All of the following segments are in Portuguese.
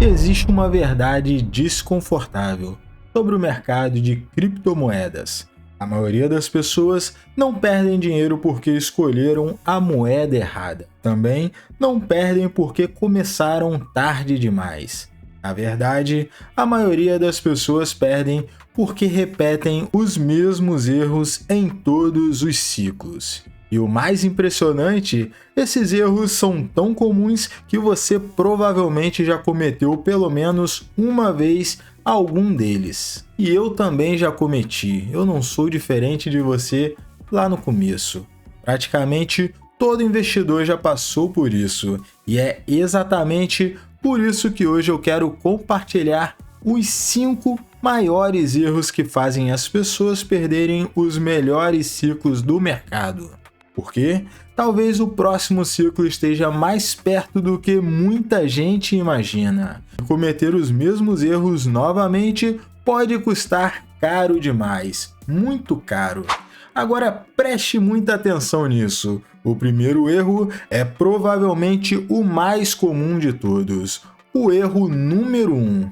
Existe uma verdade desconfortável sobre o mercado de criptomoedas. A maioria das pessoas não perdem dinheiro porque escolheram a moeda errada. Também não perdem porque começaram tarde demais. Na verdade, a maioria das pessoas perdem porque repetem os mesmos erros em todos os ciclos. E o mais impressionante, esses erros são tão comuns que você provavelmente já cometeu pelo menos uma vez algum deles. E eu também já cometi, eu não sou diferente de você lá no começo. Praticamente todo investidor já passou por isso, e é exatamente por isso que hoje eu quero compartilhar os 5 maiores erros que fazem as pessoas perderem os melhores ciclos do mercado. Porque talvez o próximo ciclo esteja mais perto do que muita gente imagina. Cometer os mesmos erros novamente pode custar caro demais, muito caro. Agora preste muita atenção nisso. O primeiro erro é provavelmente o mais comum de todos. O erro número 1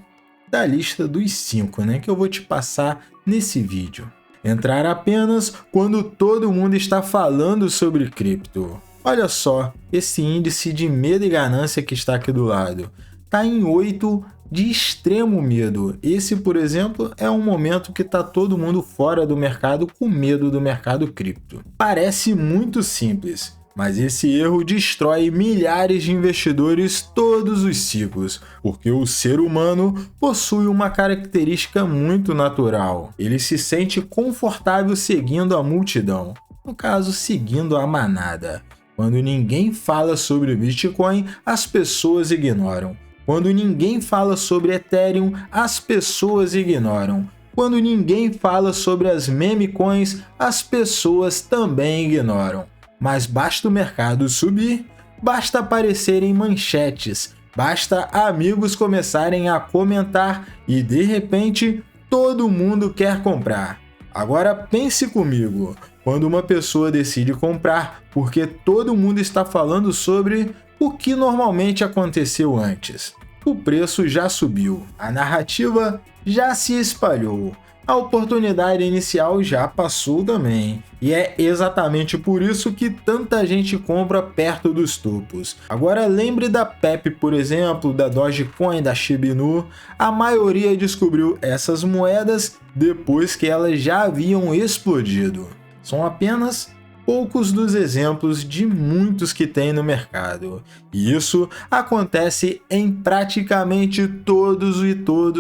da lista dos 5, que eu vou te passar nesse vídeo. Entrar apenas quando todo mundo está falando sobre cripto. Olha só, esse índice de medo e ganância que está aqui do lado. Está em 8 de extremo medo. Esse, por exemplo, é um momento que está todo mundo fora do mercado com medo do mercado cripto. Parece muito simples, mas esse erro destrói milhares de investidores todos os ciclos, porque o ser humano possui uma característica muito natural. Ele se sente confortável seguindo a multidão, no caso, seguindo a manada. Quando ninguém fala sobre Bitcoin, as pessoas ignoram. Quando ninguém fala sobre Ethereum, as pessoas ignoram. Quando ninguém fala sobre as meme coins, as pessoas também ignoram. Mas basta o mercado subir, basta aparecer em manchetes, basta amigos começarem a comentar e de repente todo mundo quer comprar. Agora pense comigo, quando uma pessoa decide comprar porque todo mundo está falando sobre, o que normalmente aconteceu antes? O preço já subiu, a narrativa já se espalhou. A oportunidade inicial já passou também, e é exatamente por isso que tanta gente compra perto dos topos. Agora lembre da Pepe, por exemplo, da Dogecoin, da Shiba Inu. A maioria descobriu essas moedas depois que elas já haviam explodido. São apenas poucos dos exemplos de muitos que tem no mercado. E isso acontece em praticamente todos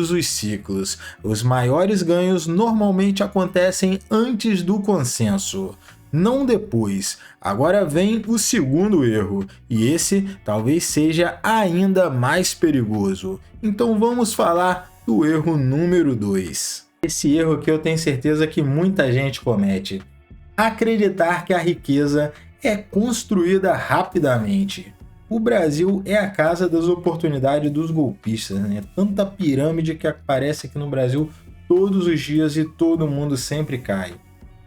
os ciclos. Os maiores ganhos normalmente acontecem antes do consenso, não depois. Agora vem o segundo erro, e esse talvez seja ainda mais perigoso. Então vamos falar do erro número 2. Esse erro que eu tenho certeza que muita gente comete: acreditar que a riqueza é construída rapidamente. O Brasil é a casa das oportunidades dos golpistas, Tanta pirâmide que aparece aqui no Brasil todos os dias e todo mundo sempre cai.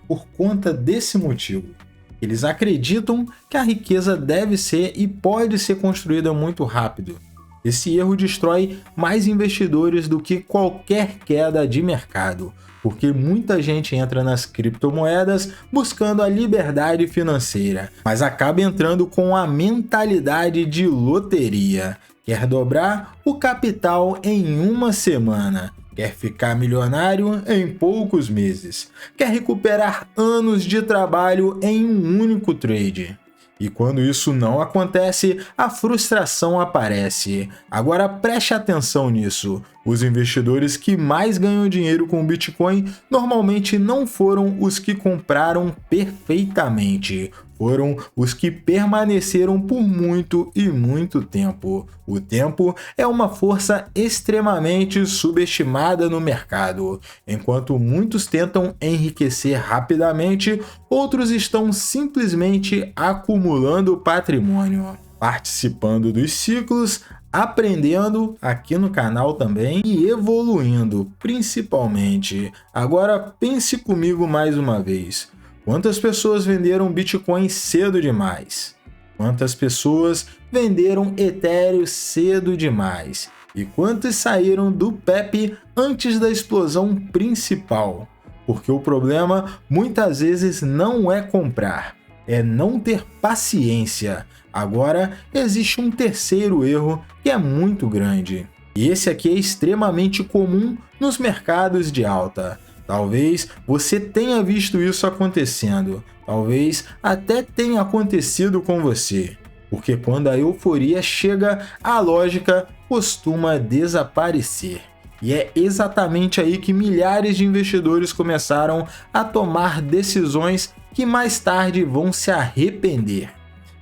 Por conta desse motivo, eles acreditam que a riqueza deve ser e pode ser construída muito rápido. Esse erro destrói mais investidores do que qualquer queda de mercado, porque muita gente entra nas criptomoedas buscando a liberdade financeira, mas acaba entrando com a mentalidade de loteria. Quer dobrar o capital em uma semana, quer ficar milionário em poucos meses, quer recuperar anos de trabalho em um único trade. E quando isso não acontece, a frustração aparece. Agora preste atenção nisso. Os investidores que mais ganham dinheiro com o Bitcoin normalmente não foram os que compraram perfeitamente. Foram os que permaneceram por muito e muito tempo. O tempo é uma força extremamente subestimada no mercado. Enquanto muitos tentam enriquecer rapidamente, outros estão simplesmente acumulando patrimônio, participando dos ciclos, aprendendo aqui no canal também e evoluindo, principalmente. Agora pense comigo mais uma vez. Quantas pessoas venderam Bitcoin cedo demais? Quantas pessoas venderam Ethereum cedo demais? E quantos saíram do PEP antes da explosão principal? Porque o problema muitas vezes não é comprar, é não ter paciência. Agora existe um terceiro erro que é muito grande. E esse aqui é extremamente comum nos mercados de alta. Talvez você tenha visto isso acontecendo, talvez até tenha acontecido com você. Porque quando a euforia chega, a lógica costuma desaparecer. E é exatamente aí que milhares de investidores começaram a tomar decisões que mais tarde vão se arrepender.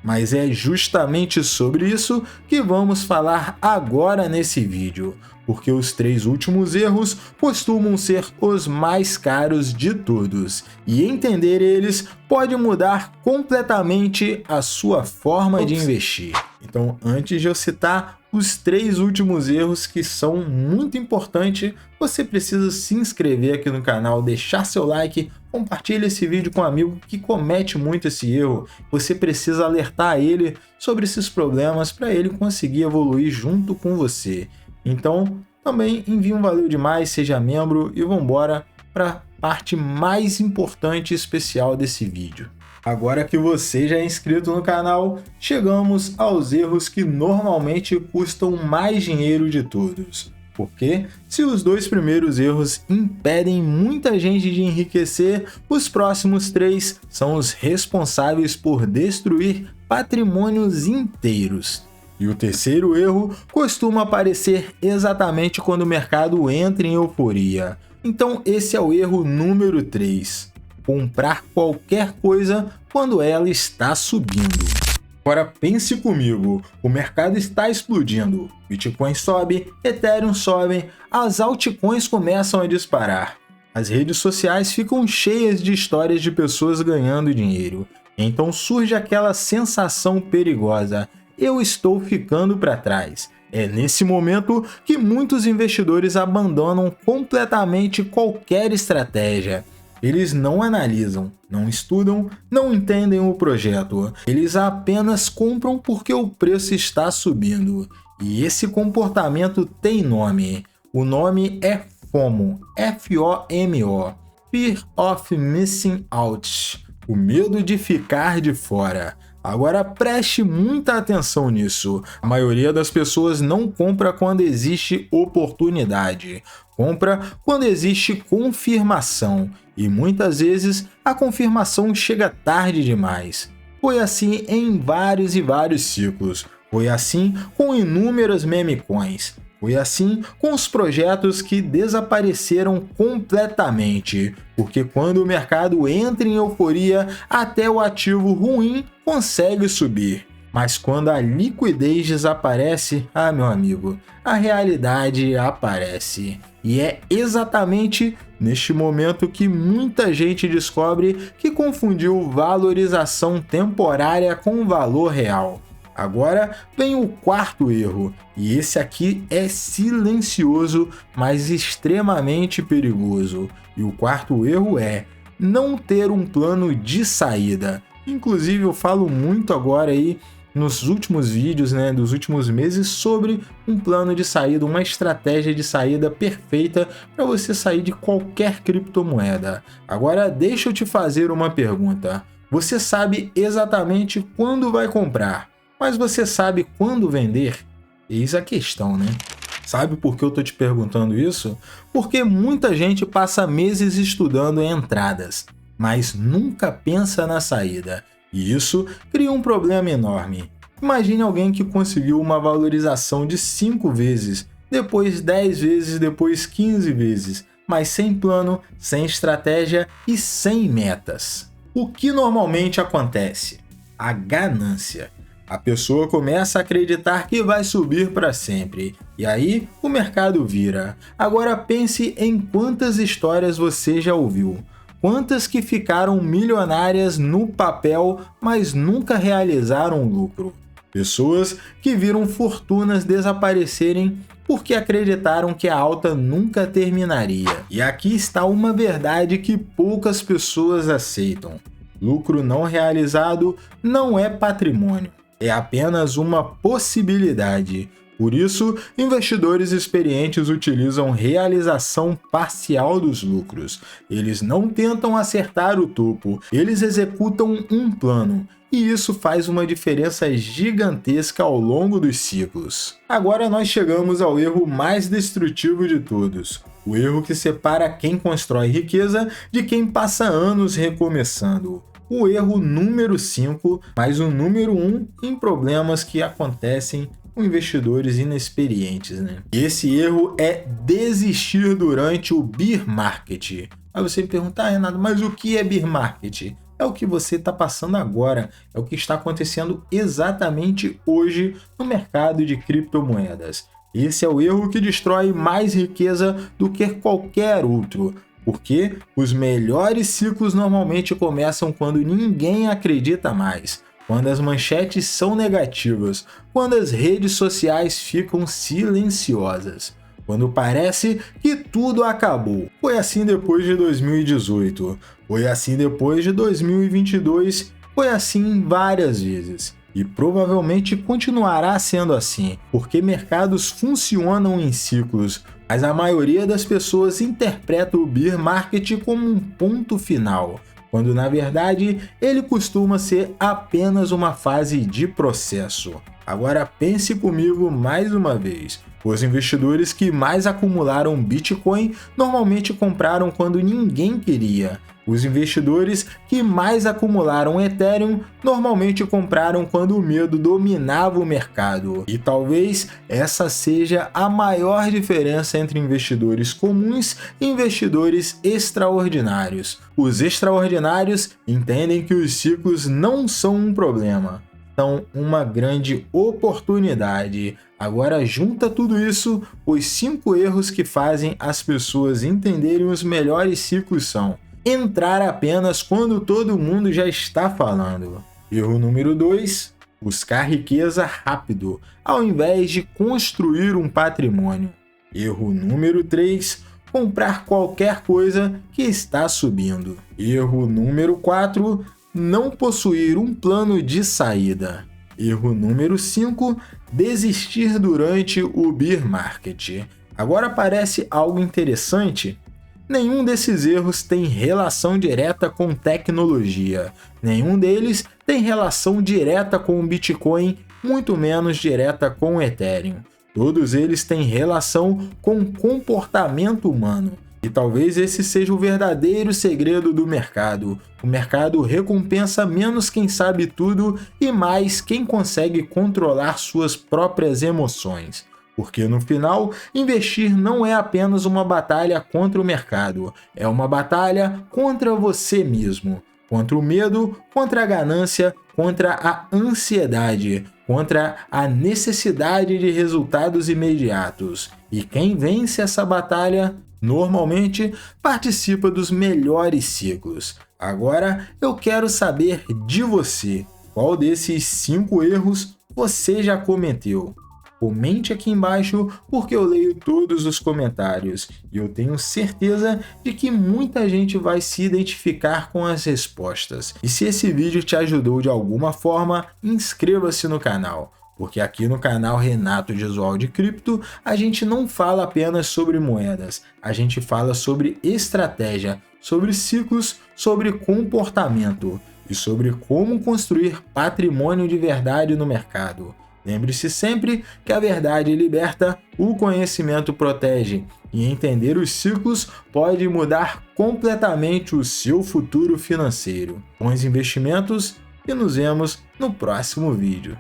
Mas é justamente sobre isso que vamos falar agora nesse vídeo, porque os 3 últimos erros costumam ser os mais caros de todos, e entender eles pode mudar completamente a sua forma de investir. Então, antes de eu citar os 3 últimos erros que são muito importantes, você precisa se inscrever aqui no canal, deixar seu like, compartilhe esse vídeo com um amigo que comete muito esse erro. Você precisa alertar ele sobre esses problemas para ele conseguir evoluir junto com você. Então, também envie um valeu demais, seja membro e vamos embora para a parte mais importante e especial desse vídeo. Agora que você já é inscrito no canal, chegamos aos erros que normalmente custam mais dinheiro de todos. Porque se os 2 primeiros erros impedem muita gente de enriquecer, os próximos 3 são os responsáveis por destruir patrimônios inteiros. E o terceiro erro costuma aparecer exatamente quando o mercado entra em euforia. Então esse é o erro número 3. Comprar qualquer coisa quando ela está subindo. Agora pense comigo, o mercado está explodindo, Bitcoin sobe, Ethereum sobe, as altcoins começam a disparar. As redes sociais ficam cheias de histórias de pessoas ganhando dinheiro. Então surge aquela sensação perigosa, eu estou ficando para trás. É nesse momento que muitos investidores abandonam completamente qualquer estratégia. Eles não analisam, não estudam, não entendem o projeto. Eles apenas compram porque o preço está subindo. E esse comportamento tem nome. O nome é FOMO, F-O-M-O, Fear of Missing Out, o medo de ficar de fora. Agora preste muita atenção nisso. A maioria das pessoas não compra quando existe oportunidade. Compra quando existe confirmação. E muitas vezes a confirmação chega tarde demais. Foi assim em vários e vários ciclos. Foi assim com inúmeras meme coins. Foi assim com os projetos que desapareceram completamente, porque quando o mercado entra em euforia, até o ativo ruim consegue subir. Mas quando a liquidez desaparece, meu amigo, a realidade aparece. E é exatamente neste momento que muita gente descobre que confundiu valorização temporária com valor real. Agora vem o quarto erro, e esse aqui é silencioso, mas extremamente perigoso. E o quarto erro é não ter um plano de saída. Inclusive eu falo muito agora aí nos últimos vídeos, dos últimos meses, sobre um plano de saída, uma estratégia de saída perfeita para você sair de qualquer criptomoeda. Agora deixa eu te fazer uma pergunta. Você sabe exatamente quando vai comprar, mas você sabe quando vender? Eis a questão, né? Sabe por que eu tô te perguntando isso? Porque muita gente passa meses estudando entradas, mas nunca pensa na saída. E isso cria um problema enorme. Imagine alguém que conseguiu uma valorização de 5 vezes, depois 10 vezes, depois 15 vezes, mas sem plano, sem estratégia e sem metas. O que normalmente acontece? A ganância. A pessoa começa a acreditar que vai subir para sempre, e aí o mercado vira. Agora pense em quantas histórias você já ouviu. Quantas que ficaram milionárias no papel, mas nunca realizaram lucro. Pessoas que viram fortunas desaparecerem porque acreditaram que a alta nunca terminaria. E aqui está uma verdade que poucas pessoas aceitam. Lucro não realizado não é patrimônio. É apenas uma possibilidade, Por isso, investidores experientes utilizam realização parcial dos lucros. Eles não tentam acertar o topo, eles executam um plano. E isso faz uma diferença gigantesca ao longo dos ciclos. Agora nós chegamos ao erro mais destrutivo de todos. O erro que separa quem constrói riqueza de quem passa anos recomeçando. O erro número 5, mais o número 1 em problemas que acontecem com investidores inexperientes, né? Esse erro é desistir durante o bear market. Aí você me pergunta, Renato, mas o que é bear market? É o que você está passando agora, é o que está acontecendo exatamente hoje no mercado de criptomoedas. Esse é o erro que destrói mais riqueza do que qualquer outro, porque os melhores ciclos normalmente começam quando ninguém acredita mais, quando as manchetes são negativas, quando as redes sociais ficam silenciosas, quando parece que tudo acabou. Foi assim depois de 2018, foi assim depois de 2022, foi assim várias vezes. E provavelmente continuará sendo assim, porque mercados funcionam em ciclos, mas a maioria das pessoas interpreta o bear market como um ponto final, quando na verdade ele costuma ser apenas uma fase de processo. Agora pense comigo mais uma vez. Os investidores que mais acumularam Bitcoin normalmente compraram quando ninguém queria. Os investidores que mais acumularam Ethereum normalmente compraram quando o medo dominava o mercado. E talvez essa seja a maior diferença entre investidores comuns e investidores extraordinários. Os extraordinários entendem que os ciclos não são um problema, são uma grande oportunidade. Agora junta tudo isso, os 5 erros que fazem as pessoas entenderem os melhores ciclos são: entrar apenas quando todo mundo já está falando. Erro número 2, buscar riqueza rápido, ao invés de construir um patrimônio. Erro número 3, comprar qualquer coisa que está subindo. Erro número 4, não possuir um plano de saída. Erro número 5, desistir durante o bear market. Agora parece algo interessante. Nenhum desses erros tem relação direta com tecnologia. Nenhum deles tem relação direta com o Bitcoin, muito menos direta com o Ethereum. Todos eles têm relação com comportamento humano. E talvez esse seja o verdadeiro segredo do mercado. O mercado recompensa menos quem sabe tudo e mais quem consegue controlar suas próprias emoções. Porque no final, investir não é apenas uma batalha contra o mercado, é uma batalha contra você mesmo, contra o medo, contra a ganância, contra a ansiedade, contra a necessidade de resultados imediatos. E quem vence essa batalha normalmente participa dos melhores ciclos. Agora eu quero saber de você, qual desses 5 erros você já cometeu? Comente aqui embaixo porque eu leio todos os comentários e eu tenho certeza de que muita gente vai se identificar com as respostas. E se esse vídeo te ajudou de alguma forma, inscreva-se no canal. Porque aqui no canal Renato Gesualdi Cripto, a gente não fala apenas sobre moedas, a gente fala sobre estratégia, sobre ciclos, sobre comportamento e sobre como construir patrimônio de verdade no mercado. Lembre-se sempre que a verdade liberta, o conhecimento protege, e entender os ciclos pode mudar completamente o seu futuro financeiro. Bons investimentos e nos vemos no próximo vídeo.